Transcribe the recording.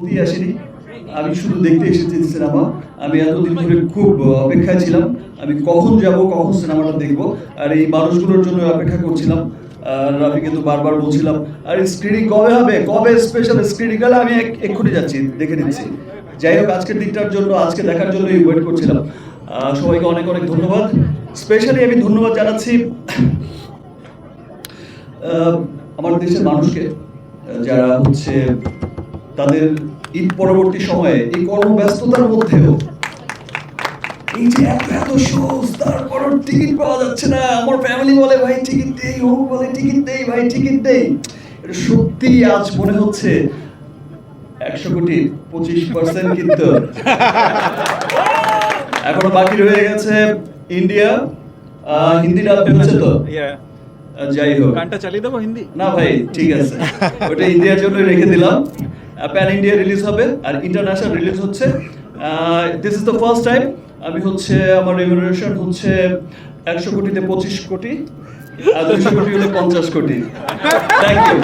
দিয়ে আসিনি, আমি শুধু দেখতে এসেছি সিনেমা। আমি এতদিন ধরে খুব অপেক্ষায় ছিলাম, আমি কখন যাব, কখন সিনেমাটা দেখব, আর এই মানুষগুলোর জন্য অপেক্ষা করছিলাম। রাফিকে তো বারবার বলছিলাম, আর স্ক্রিনিং কবে হবে, কবে স্পেশাল স্ক্রিনিং হলে আমি এক্ষুনি যাচ্ছি, দেখে নিচ্ছি। যাই হোক, আজকের দিনটার জন্য, আজকে দেখার জন্যই ওয়েট করছিলাম। সবাইকে অনেক অনেক ধন্যবাদ। স্পেশালি আমি ধন্যবাদ জানাচ্ছি আমার দেশের মানুষকে, যারা হচ্ছে তাদের ঈদ পরবর্তী সময়ে এই কর্মব্যস্ততার মধ্যেও এই যে এত এত শোজ, তারপর টিকিট পাওয়া যাচ্ছে না, আমার ফ্যামিলি বলে ভাই টিকিট দেই, ও বলে টিকিট দেই, ভাই টিকিট দেই। এটা সত্যি আজ মনে হচ্ছে 100 কোটি 25% কিন্তু এখনো বাকি রয়ে গেছে ইন্ডিয়া। হিন্দি ডাব হচ্ছে তো, যাই হোক, গানটা চালিয়ে দেবো হিন্দি না ভাই ঠিক আছে, ওটা ইন্ডিয়ার জন্য রেখে দিলাম। প্যান ইন্ডিয়া রিলিজ হবে আর ইন্টারন্যাশনাল রিলিজ হচ্ছে। This is the first time আমি হচ্ছে আমার রেমুনারেশন হচ্ছে 100 কোটিতে 25 কোটি, আর 200 কোটি হলে 50 কোটি। Thank you.